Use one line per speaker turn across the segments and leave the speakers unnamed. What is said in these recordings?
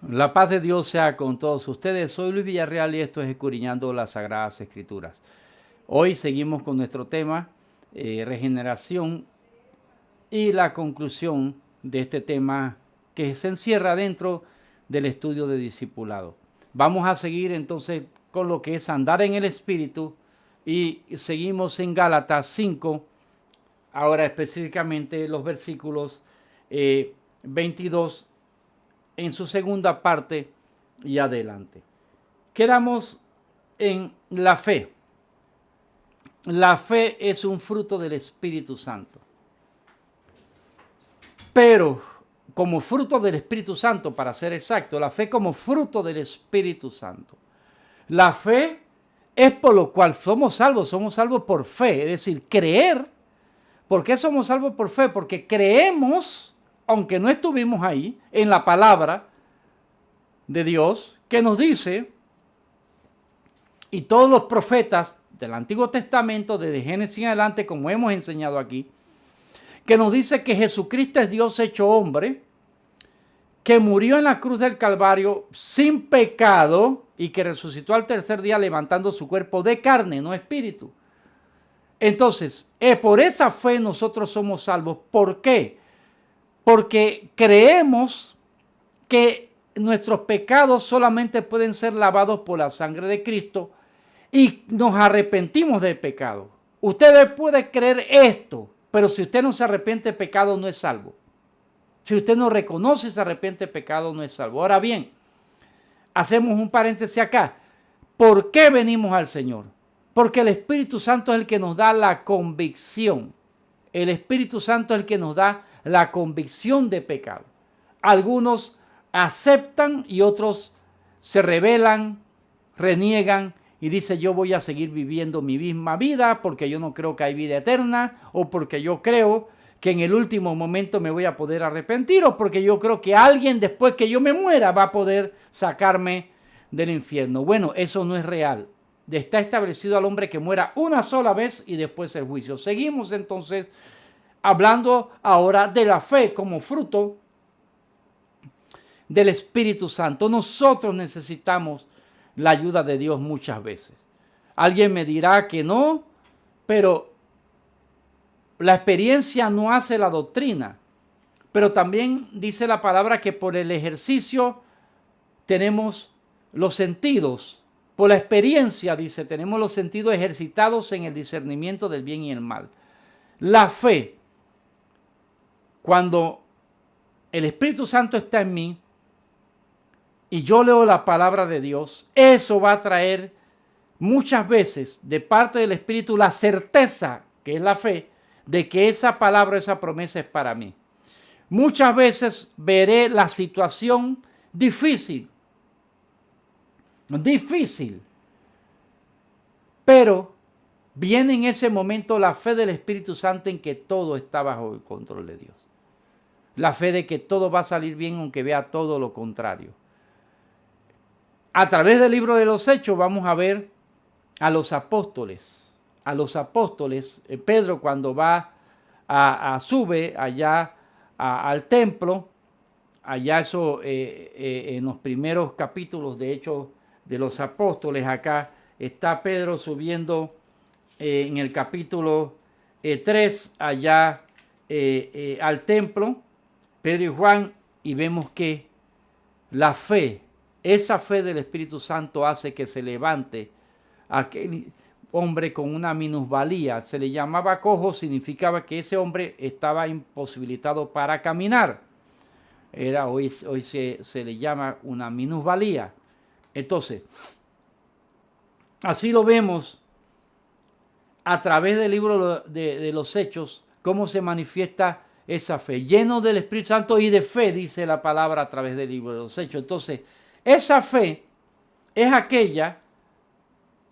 La paz de Dios sea con todos ustedes. Soy Luis Villarreal y esto es Escudriñando las Sagradas Escrituras. Hoy seguimos con nuestro tema, regeneración, y la conclusión de este tema que se encierra dentro del estudio de discipulado. Vamos a seguir entonces con lo que es andar en el Espíritu y seguimos en Gálatas 5, ahora específicamente los versículos 22 en su segunda parte y adelante. Quedamos en la fe. La fe es un fruto del Espíritu Santo. Pero como fruto del Espíritu Santo, para ser exacto, la fe como fruto del Espíritu Santo. La fe es por lo cual somos salvos por fe, es decir, creer. ¿Por qué somos salvos por fe? Porque creemos, aunque no estuvimos ahí, en la palabra de Dios, que nos dice, y todos los profetas del Antiguo Testamento, desde Génesis en adelante, como hemos enseñado aquí, que nos dice que Jesucristo es Dios hecho hombre, que murió en la cruz del Calvario sin pecado y que resucitó al tercer día levantando su cuerpo de carne, no espíritu. Entonces, por esa fe nosotros somos salvos. ¿Por qué? Porque creemos que nuestros pecados solamente pueden ser lavados por la sangre de Cristo y nos arrepentimos del pecado. Usted puede creer esto, pero si usted no se arrepiente de pecado, no es salvo. Si usted no reconoce y se arrepiente de pecado, no es salvo. Ahora bien, hacemos un paréntesis acá. ¿Por qué venimos al Señor? Porque el Espíritu Santo es el que nos da la convicción. El Espíritu Santo es el que nos da la convicción de pecado. Algunos aceptan y otros se rebelan, reniegan y dicen: yo voy a seguir viviendo mi misma vida porque yo no creo que hay vida eterna, o porque yo creo que en el último momento me voy a poder arrepentir, o porque yo creo que alguien después que yo me muera va a poder sacarme del infierno. Bueno, eso no es real. Está establecido al hombre que muera una sola vez y después el juicio. Seguimos entonces hablando ahora de la fe como fruto del Espíritu Santo. Nosotros necesitamos la ayuda de Dios muchas veces. Alguien me dirá que no, pero la experiencia no hace la doctrina. Pero también dice la palabra que por el ejercicio tenemos los sentidos. Por la experiencia, dice, tenemos los sentidos ejercitados en el discernimiento del bien y el mal. La fe, cuando el Espíritu Santo está en mí y yo leo la palabra de Dios, eso va a traer muchas veces de parte del Espíritu la certeza, que es la fe, de que esa palabra, esa promesa es para mí. Muchas veces veré la situación difícil, pero viene en ese momento la fe del Espíritu Santo en que todo está bajo el control de Dios. La fe de que todo va a salir bien aunque vea todo lo contrario. A través del libro de los Hechos vamos a ver a los apóstoles. Pedro, cuando va sube allá al templo, allá eso en los primeros capítulos de Hechos de los Apóstoles, acá está Pedro subiendo en el capítulo 3 allá al templo, Pedro y Juan, y vemos que la fe, esa fe del Espíritu Santo hace que se levante aquel hombre con una minusvalía. Se le llamaba cojo, significaba que ese hombre estaba imposibilitado para caminar. Hoy se le llama una minusvalía. Entonces, así lo vemos a través del libro de los Hechos, cómo se manifiesta esa fe, lleno del Espíritu Santo y de fe, dice la palabra a través del libro de los Hechos. Entonces, esa fe es aquella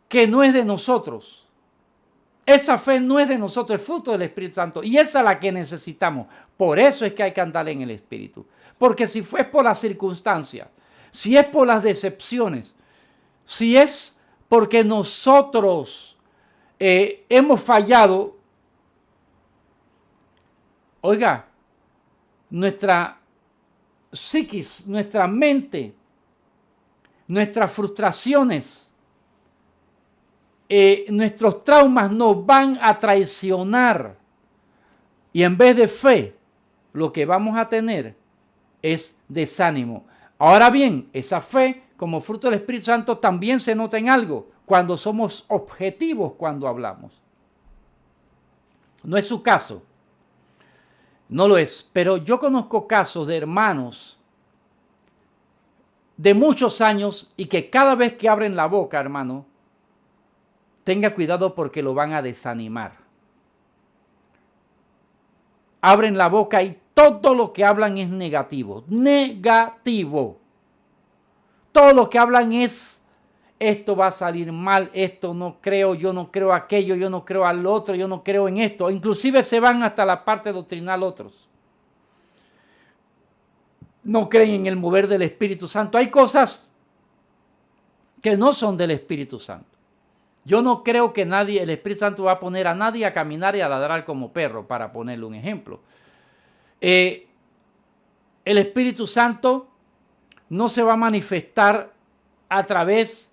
que no es de nosotros. Esa fe no es de nosotros, es fruto del Espíritu Santo. Y esa es la que necesitamos. Por eso es que hay que andar en el Espíritu. Porque si fue por las circunstancias, si es por las decepciones, si es porque nosotros hemos fallado, oiga, nuestra psiquis, nuestra mente, nuestras frustraciones, nuestros traumas nos van a traicionar. Y en vez de fe, lo que vamos a tener es desánimo. Ahora bien, esa fe, como fruto del Espíritu Santo, también se nota en algo, cuando somos objetivos cuando hablamos. No es su caso, no lo es, pero yo conozco casos de hermanos de muchos años y que cada vez que abren la boca, hermano, tenga cuidado porque lo van a desanimar. Abren la boca y todo lo que hablan es negativo. Negativo. Todo lo que hablan es, esto va a salir mal, esto no creo, yo no creo aquello, yo no creo al otro, yo no creo en esto. Inclusive se van hasta la parte doctrinal otros. No creen en el mover del Espíritu Santo. Hay cosas que no son del Espíritu Santo. Yo no creo que nadie, el Espíritu Santo va a poner a nadie a caminar y a ladrar como perro, para ponerle un ejemplo. El Espíritu Santo no se va a manifestar a través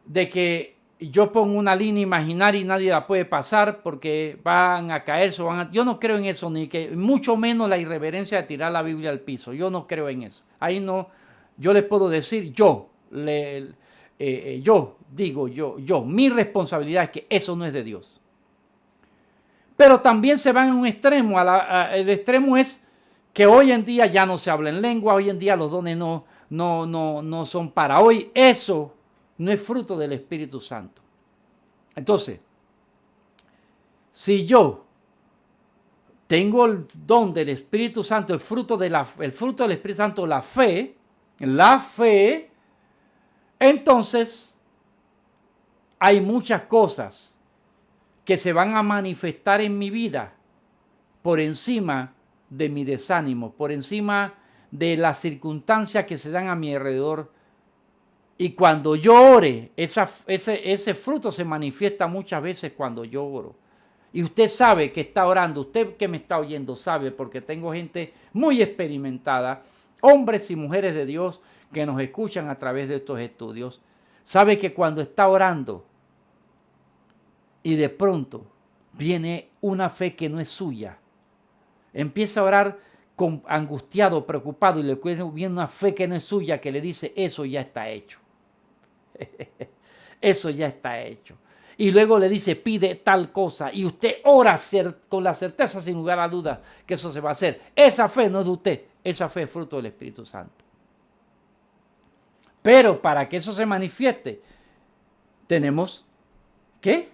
de que yo pongo una línea imaginaria y nadie la puede pasar porque van a caerse. Yo no creo en eso, ni que mucho menos la irreverencia de tirar la Biblia al piso. Yo no creo en eso. Ahí no, yo les puedo decir, mi responsabilidad es que eso no es de Dios. Pero también se van a un extremo. El extremo es que hoy en día ya no se habla en lengua, hoy en día los dones no son para hoy. Eso no es fruto del Espíritu Santo. Entonces, si yo tengo el don del Espíritu Santo, el fruto del Espíritu Santo, la fe, entonces hay muchas cosas que se van a manifestar en mi vida por encima de mi desánimo, por encima de las circunstancias que se dan a mi alrededor. Y cuando yo ore, ese fruto se manifiesta muchas veces cuando yo oro. Y usted sabe que está orando, usted que me está oyendo sabe, porque tengo gente muy experimentada, hombres y mujeres de Dios que nos escuchan a través de estos estudios, sabe que cuando está orando y de pronto viene una fe que no es suya, empieza a orar angustiado, preocupado, y le viene una fe que no es suya que le dice, eso ya está hecho. Eso ya está hecho. Y luego le dice, pide tal cosa, y usted ora con la certeza, sin lugar a dudas, que eso se va a hacer. Esa fe no es de usted, esa fe es fruto del Espíritu Santo. Pero para que eso se manifieste, tenemos que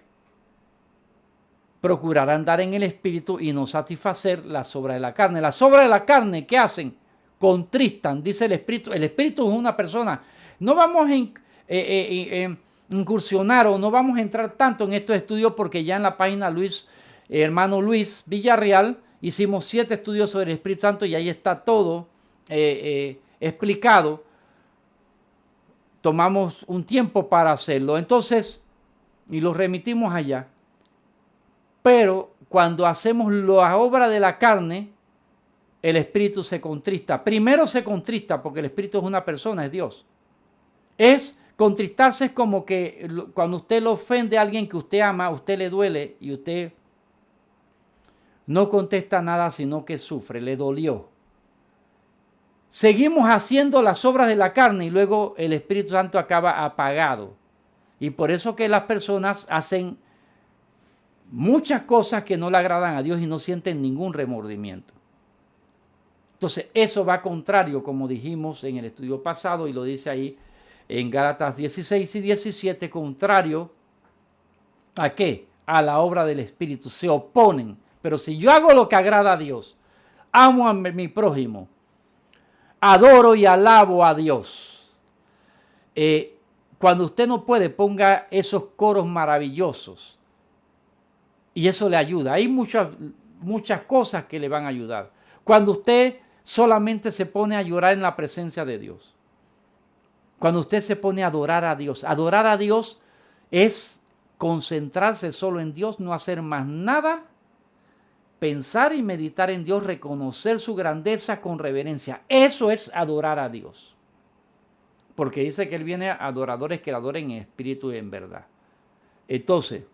procurar andar en el Espíritu y no satisfacer las obras de la carne. Las obras de la carne, ¿qué hacen? Contristan, dice el Espíritu. El Espíritu es una persona. No vamos a incursionar o no vamos a entrar tanto en estos estudios porque ya en la página hermano Luis Villarreal, hicimos 7 estudios sobre el Espíritu Santo y ahí está todo explicado. Tomamos un tiempo para hacerlo. Entonces, y lo remitimos allá. Pero cuando hacemos la obra de la carne, el Espíritu se contrista. Primero se contrista porque el Espíritu es una persona, es Dios. Contristarse es como que cuando usted lo ofende a alguien que usted ama, a usted le duele y usted no contesta nada, sino que sufre, le dolió. Seguimos haciendo las obras de la carne y luego el Espíritu Santo acaba apagado. Y por eso que las personas hacen muchas cosas que no le agradan a Dios y no sienten ningún remordimiento. Entonces, eso va contrario, como dijimos en el estudio pasado, y lo dice ahí en Gálatas 16 y 17, contrario ¿a qué? A la obra del Espíritu. Se oponen. Pero si yo hago lo que agrada a Dios, amo a mi prójimo, adoro y alabo a Dios. Cuando usted no puede, ponga esos coros maravillosos. Y eso le ayuda. Hay muchas cosas que le van a ayudar. Cuando usted solamente se pone a llorar en la presencia de Dios. Cuando usted se pone a adorar a Dios es concentrarse solo en Dios, no hacer más nada pensar y meditar en Dios, reconocer su grandeza con reverencia. Eso es adorar a Dios. Porque dice que Él viene a adoradores que le adoren en espíritu y en verdad. Entonces,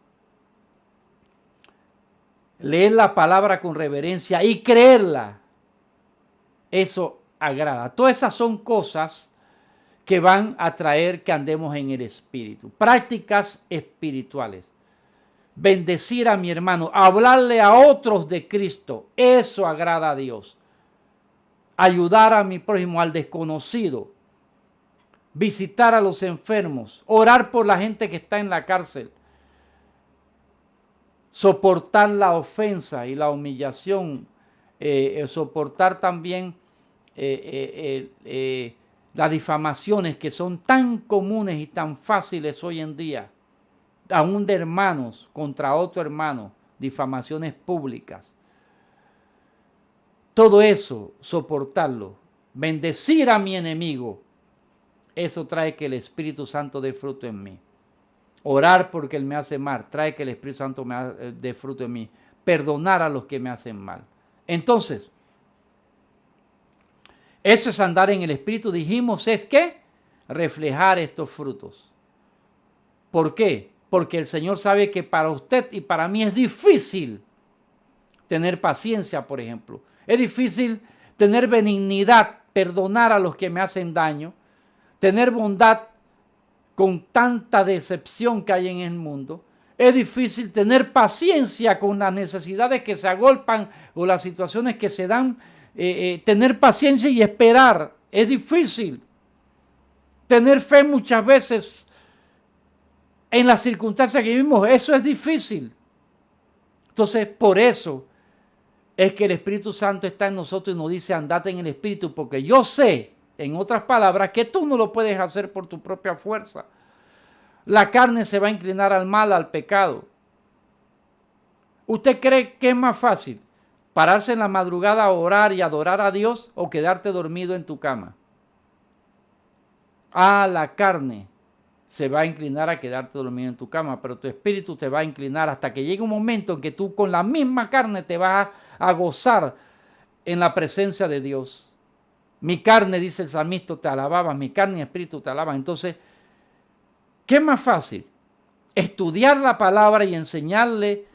leer la palabra con reverencia y creerla, eso agrada. Todas esas son cosas que van a traer que andemos en el espíritu. Prácticas espirituales. Bendecir a mi hermano, hablarle a otros de Cristo, eso agrada a Dios. Ayudar a mi prójimo, al desconocido. Visitar a los enfermos, orar por la gente que está en la cárcel. Soportar la ofensa y la humillación. Soportar también las difamaciones que son tan comunes y tan fáciles hoy en día, aún de hermanos contra otro hermano, difamaciones públicas. Todo eso, soportarlo, bendecir a mi enemigo, eso trae que el Espíritu Santo dé fruto en mí. Orar porque Él me hace mal, trae que el Espíritu Santo me dé fruto en mí. Perdonar a los que me hacen mal. Entonces, eso es andar en el Espíritu. Dijimos, es que reflejar estos frutos. ¿Por qué? Porque el Señor sabe que para usted y para mí es difícil tener paciencia, por ejemplo. Es difícil tener benignidad, perdonar a los que me hacen daño, tener bondad con tanta decepción que hay en el mundo. Es difícil tener paciencia con las necesidades que se agolpan o las situaciones que se dan. Tener paciencia y esperar es difícil. Tener fe muchas veces en las circunstancias que vivimos, eso es difícil. Entonces, por eso es que el Espíritu Santo está en nosotros y nos dice, andate en el Espíritu, porque yo sé, en otras palabras, que tú no lo puedes hacer por tu propia fuerza. La carne se va a inclinar al mal, al pecado. ¿Usted cree que es más fácil pararse en la madrugada a orar y adorar a Dios o quedarte dormido en tu cama? La carne se va a inclinar a quedarte dormido en tu cama, pero tu espíritu te va a inclinar hasta que llegue un momento en que tú con la misma carne te vas a gozar en la presencia de Dios. Mi carne, dice el salmista, te alababa, mi carne y espíritu te alaban. Entonces, ¿qué es más fácil? Estudiar la palabra y enseñarle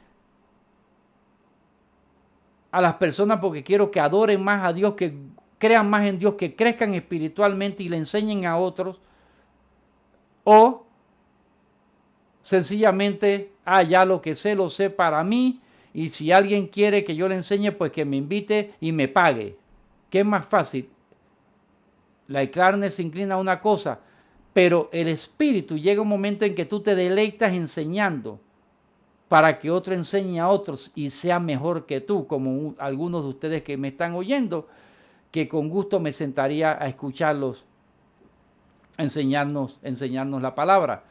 a las personas porque quiero que adoren más a Dios, que crean más en Dios, que crezcan espiritualmente y le enseñen a otros. O sencillamente, ya lo que sé, lo sé para mí. Y si alguien quiere que yo le enseñe, pues que me invite y me pague. ¿Qué es más fácil? La carne se inclina a una cosa, pero el espíritu llega un momento en que tú te deleitas enseñando para que otro enseñe a otros y sea mejor que tú, como algunos de ustedes que me están oyendo, que con gusto me sentaría a escucharlos enseñarnos la palabra.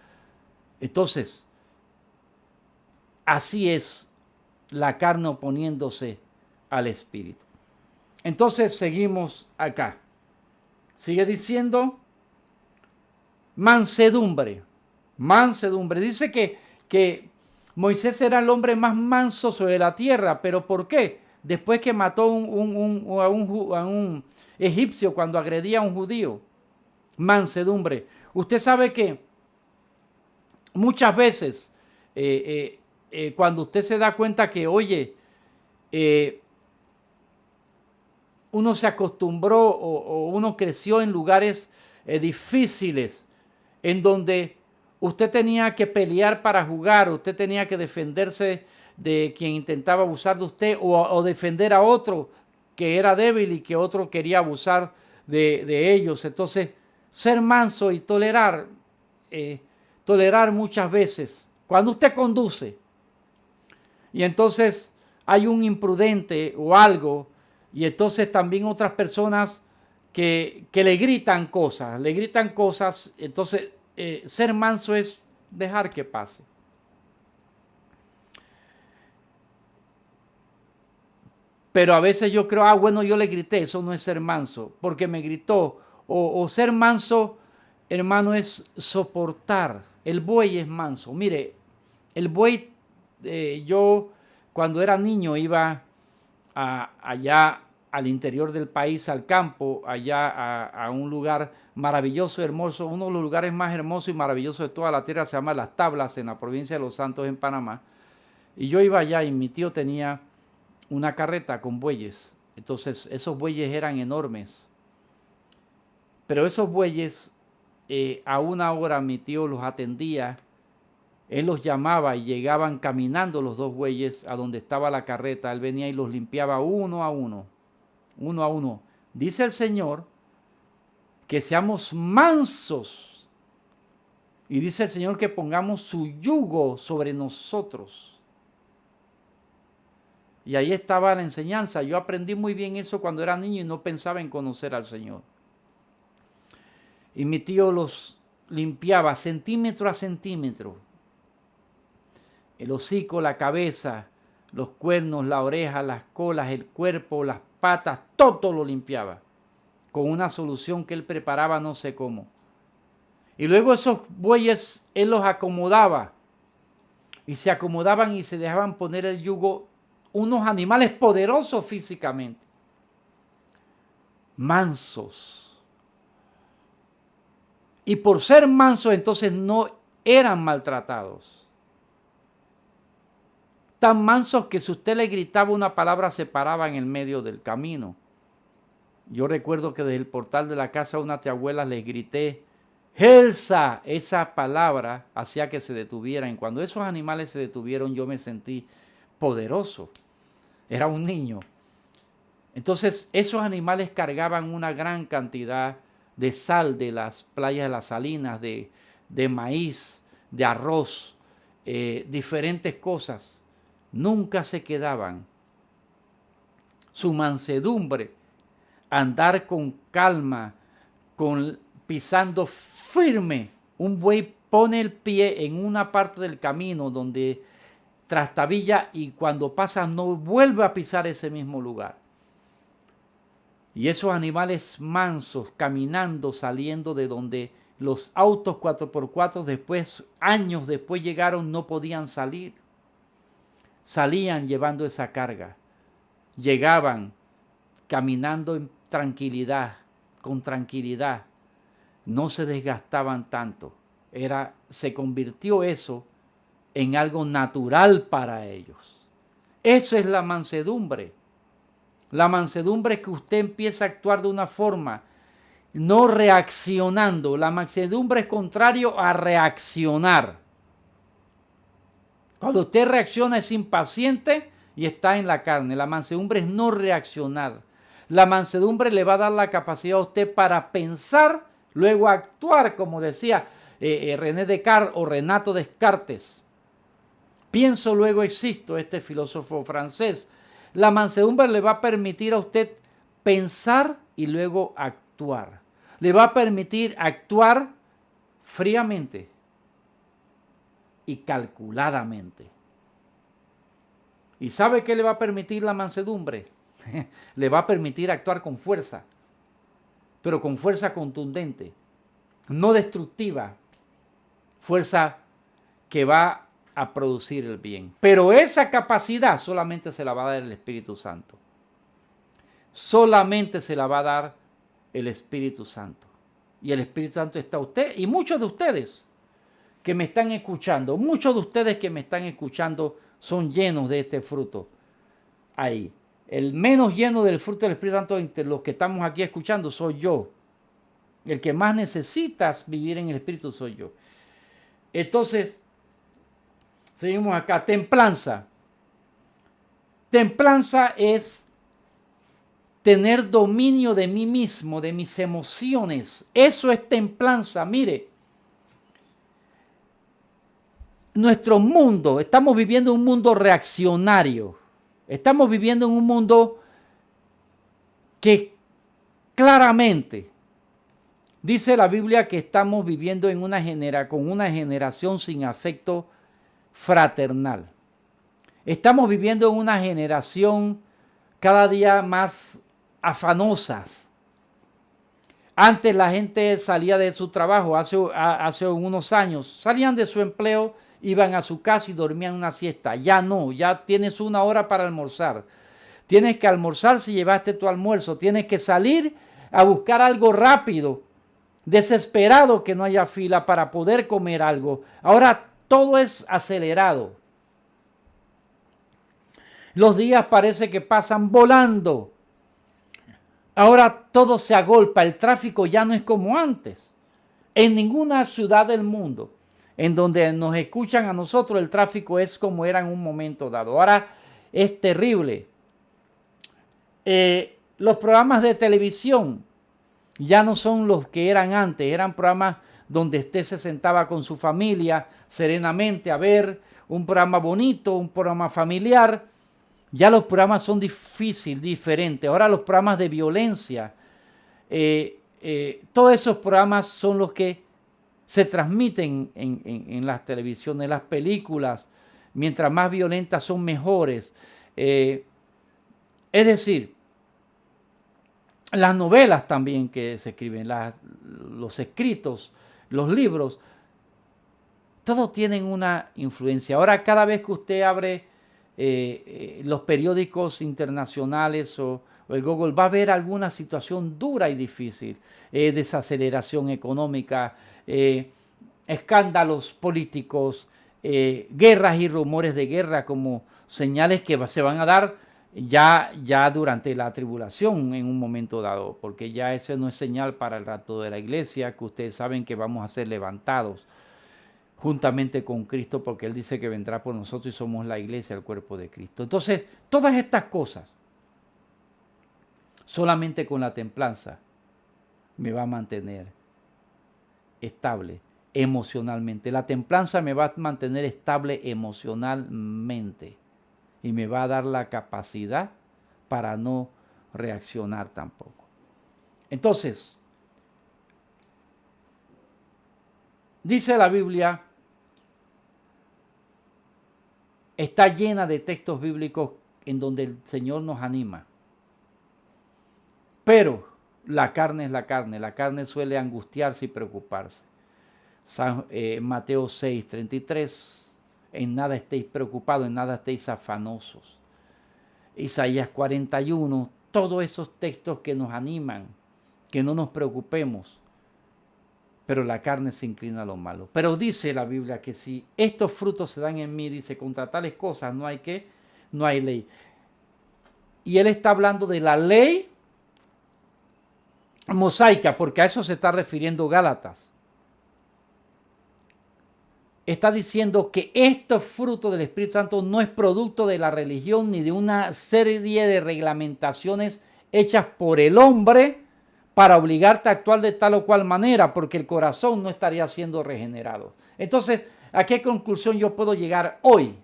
Entonces, así es la carne oponiéndose al espíritu. Entonces seguimos acá. Sigue diciendo mansedumbre. Mansedumbre. Dice que Moisés era el hombre más manso sobre la tierra. ¿Pero por qué? Después que mató a un egipcio cuando agredía a un judío. Mansedumbre. Usted sabe que muchas veces cuando usted se da cuenta que, oye, uno se acostumbró o uno creció en lugares difíciles, en donde usted tenía que pelear para jugar, usted tenía que defenderse de quien intentaba abusar de usted o defender a otro que era débil y que otro quería abusar de ellos. Entonces, ser manso y tolerar muchas veces. Cuando usted conduce y entonces hay un imprudente o algo, y entonces también otras personas que le gritan cosas, entonces ser manso es dejar que pase. Pero a veces yo creo, bueno, yo le grité, eso no es ser manso, porque me gritó. O ser manso, hermano, es soportar. El buey es manso. Mire, el buey, yo cuando era niño iba allá al interior del país, al campo, allá a un lugar maravilloso, hermoso, uno de los lugares más hermosos y maravillosos de toda la tierra, se llama Las Tablas, en la provincia de Los Santos, en Panamá. Y yo iba allá y mi tío tenía una carreta con bueyes. Entonces esos bueyes eran enormes. Pero esos bueyes, a una hora mi tío los atendía, él los llamaba y llegaban caminando los dos bueyes a donde estaba la carreta. Él venía y los limpiaba uno a uno, uno a uno. Dice el Señor que seamos mansos. Y dice el Señor que pongamos su yugo sobre nosotros. Y ahí estaba la enseñanza. Yo aprendí muy bien eso cuando era niño y no pensaba en conocer al Señor. Y mi tío los limpiaba centímetro a centímetro. El hocico, la cabeza, los cuernos, la oreja, las colas, el cuerpo, las patas, todo lo limpiaba. Con una solución que él preparaba no sé cómo. Y luego esos bueyes él los acomodaba. Y se acomodaban y se dejaban poner el yugo. Unos animales poderosos físicamente. Mansos. Y por ser mansos entonces no eran maltratados. Tan mansos que si usted le gritaba una palabra se paraba en el medio del camino. Yo recuerdo que desde el portal de la casa a una tía abuela les grité, Elsa, esa palabra hacía que se detuvieran. Cuando esos animales se detuvieron yo me sentí poderoso. Era un niño. Entonces esos animales cargaban una gran cantidad de sal de las playas de las Salinas, de maíz, de arroz, diferentes cosas. Nunca se quedaban. Su mansedumbre, andar con calma, pisando firme. Un buey pone el pie en una parte del camino donde trastabilla y cuando pasa no vuelve a pisar ese mismo lugar. Y esos animales mansos caminando, saliendo de donde los autos 4x4 después, años después llegaron, no podían salir. Salían llevando esa carga. Llegaban caminando en tranquilidad, con tranquilidad. No se desgastaban tanto. Se convirtió eso en algo natural para ellos. Eso es la mansedumbre. La mansedumbre es que usted empieza a actuar de una forma, no reaccionando. La mansedumbre es contrario a reaccionar. Cuando usted reacciona es impaciente y está en la carne. La mansedumbre es no reaccionar. La mansedumbre le va a dar la capacidad a usted para pensar, luego actuar, como decía René Descartes o Renato Descartes. Pienso, luego existo, este filósofo francés. La mansedumbre le va a permitir a usted pensar y luego actuar. Le va a permitir actuar fríamente y calculadamente. ¿Y sabe qué le va a permitir la mansedumbre? Le va a permitir actuar con fuerza, pero con fuerza contundente, no destructiva, fuerza que va a producir el bien. Pero esa capacidad solamente se la va a dar el Espíritu Santo. Solamente se la va a dar el Espíritu Santo. Y el Espíritu Santo está usted y muchos de ustedes que me están escuchando, muchos de ustedes que me están escuchando son llenos de este fruto. Ahí. El menos lleno del fruto del Espíritu Santo entre los que estamos aquí escuchando soy yo. El que más necesitas vivir en el Espíritu soy yo. Entonces, seguimos acá. Templanza. Templanza es tener dominio de mí mismo, de mis emociones. Eso es templanza. Mire, nuestro mundo, estamos viviendo un mundo reaccionario. Estamos viviendo en un mundo que claramente dice la Biblia que estamos viviendo en con una generación sin afecto fraternal. Estamos viviendo en una generación cada día más afanosa. Antes la gente salía de su trabajo, hace unos años, salían de su empleo, iban a su casa y dormían una siesta. Ya no, ya tienes una hora para almorzar. Tienes que almorzar si llevaste tu almuerzo. Tienes que salir a buscar algo rápido, desesperado que no haya fila para poder comer algo. Ahora todo es acelerado. Los días parece que pasan volando. Ahora todo se agolpa, el tráfico ya no es como antes. En ninguna ciudad del mundo en donde nos escuchan a nosotros, el tráfico es como era en un momento dado. Ahora es terrible. Los programas de televisión ya no son los que eran antes. Eran programas donde usted se sentaba con su familia serenamente a ver un programa bonito, un programa familiar. Ya los programas son diferentes. Ahora los programas de violencia, todos esos programas son los que se transmiten en las televisiones, las películas. Mientras más violentas son, mejores. Es decir, las novelas también que se escriben, los escritos, los libros, todos tienen una influencia. Ahora, cada vez que usted abre los periódicos internacionales o el Google, va a ver alguna situación dura y difícil, desaceleración económica, escándalos políticos, guerras y rumores de guerra como señales que se van a dar ya durante la tribulación en un momento dado, porque ya eso no es señal para el rapto de la iglesia, que ustedes saben que vamos a ser levantados juntamente con Cristo, porque Él dice que vendrá por nosotros y somos la iglesia, el cuerpo de Cristo. Entonces, todas estas cosas, solamente con la templanza, me va a mantener estable emocionalmente. La templanza me va a mantener estable emocionalmente y me va a dar la capacidad para no reaccionar tampoco. Entonces, dice la Biblia, está llena de textos bíblicos en donde el Señor nos anima. Pero la carne es la carne suele angustiarse y preocuparse. Mateo 6:33, en nada estéis preocupados, en nada estéis afanosos. Isaías 41, todos esos textos que nos animan, que no nos preocupemos, pero la carne se inclina a lo malo. Pero dice la Biblia que si estos frutos se dan en mí, dice, contra tales cosas no hay ley. Y él está hablando de la ley mosaica, porque a eso se está refiriendo Gálatas. Está diciendo que estos frutos del Espíritu Santo no es producto de la religión ni de una serie de reglamentaciones hechas por el hombre para obligarte a actuar de tal o cual manera, porque el corazón no estaría siendo regenerado. Entonces, ¿a qué conclusión yo puedo llegar hoy?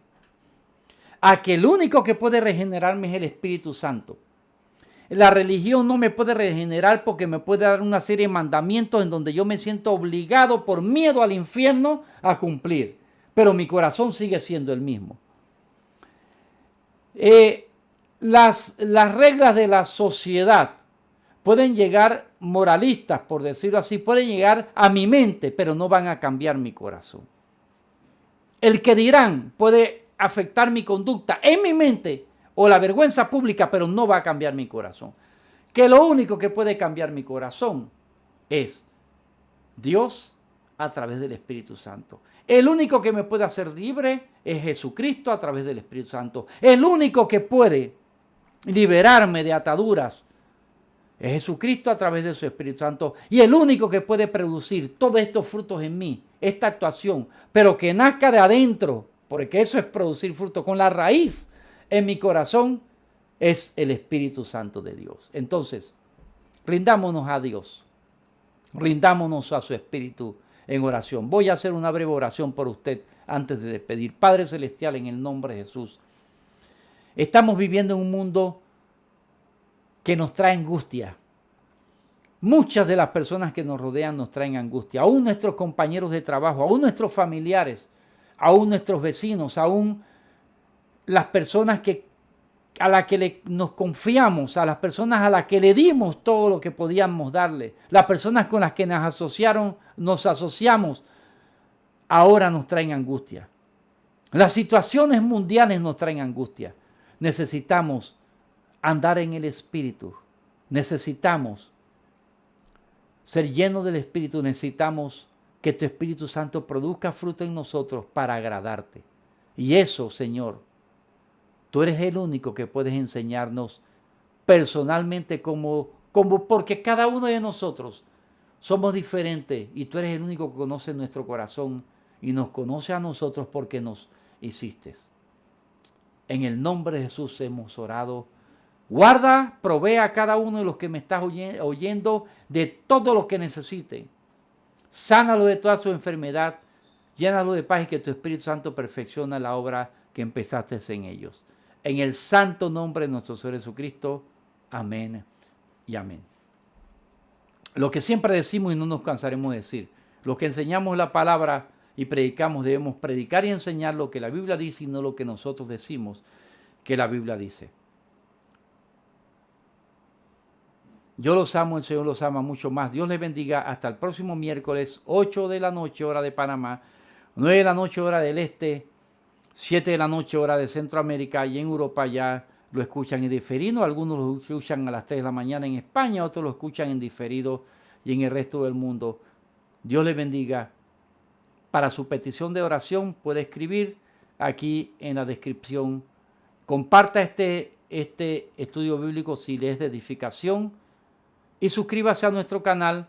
A que el único que puede regenerarme es el Espíritu Santo. La religión no me puede regenerar porque me puede dar una serie de mandamientos en donde yo me siento obligado por miedo al infierno a cumplir. Pero mi corazón sigue siendo el mismo. Las reglas de la sociedad pueden llegar moralistas, por decirlo así, pueden llegar a mi mente, pero no van a cambiar mi corazón. El que dirán puede afectar mi conducta en mi mente, o la vergüenza pública, pero no va a cambiar mi corazón. Que lo único que puede cambiar mi corazón es Dios a través del Espíritu Santo. El único que me puede hacer libre es Jesucristo a través del Espíritu Santo. El único que puede liberarme de ataduras es Jesucristo a través de su Espíritu Santo. Y el único que puede producir todos estos frutos en mí, esta actuación, pero que nazca de adentro, porque eso es producir fruto con la raíz en mi corazón, es el Espíritu Santo de Dios. Entonces, rindámonos a Dios, rindámonos a su Espíritu en oración. Voy a hacer una breve oración por usted antes de despedir. Padre Celestial, en el nombre de Jesús, estamos viviendo en un mundo que nos trae angustia. Muchas de las personas que nos rodean nos traen angustia, aún nuestros compañeros de trabajo, aún nuestros familiares, aún nuestros vecinos, aún las personas a las que nos confiamos, a las personas a las que le dimos todo lo que podíamos darle, las personas con las que nos asociamos, ahora nos traen angustia. Las situaciones mundiales nos traen angustia. Necesitamos andar en el Espíritu. Necesitamos ser llenos del Espíritu. Necesitamos que tu Espíritu Santo produzca fruto en nosotros para agradarte. Y eso, Señor, tú eres el único que puedes enseñarnos personalmente porque cada uno de nosotros somos diferentes y tú eres el único que conoce nuestro corazón y nos conoce a nosotros porque nos hiciste. En el nombre de Jesús hemos orado. Guarda, provee a cada uno de los que me estás oyendo de todo lo que necesiten. Sánalo de toda su enfermedad. Llénalo de paz y que tu Espíritu Santo perfecciona la obra que empezaste en ellos. En el santo nombre de nuestro Señor Jesucristo. Amén y amén. Lo que siempre decimos y no nos cansaremos de decir. Los que enseñamos la palabra y predicamos debemos predicar y enseñar lo que la Biblia dice y no lo que nosotros decimos que la Biblia dice. Yo los amo, el Señor los ama mucho más. Dios les bendiga. Hasta el próximo miércoles, 8 de la noche, hora de Panamá, 9 de la noche, hora del este, 7 de la noche, hora de Centroamérica, y en Europa ya lo escuchan en diferido. Algunos lo escuchan a las 3 de la mañana en España, otros lo escuchan en diferido y en el resto del mundo. Dios les bendiga. Para su petición de oración puede escribir aquí en la descripción. Comparta este estudio bíblico si le es de edificación. Y suscríbase a nuestro canal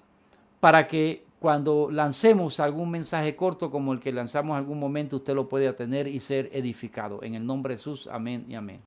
para que cuando lancemos algún mensaje corto como el que lanzamos en algún momento, usted lo pueda tener y ser edificado. En el nombre de Jesús, amén y amén.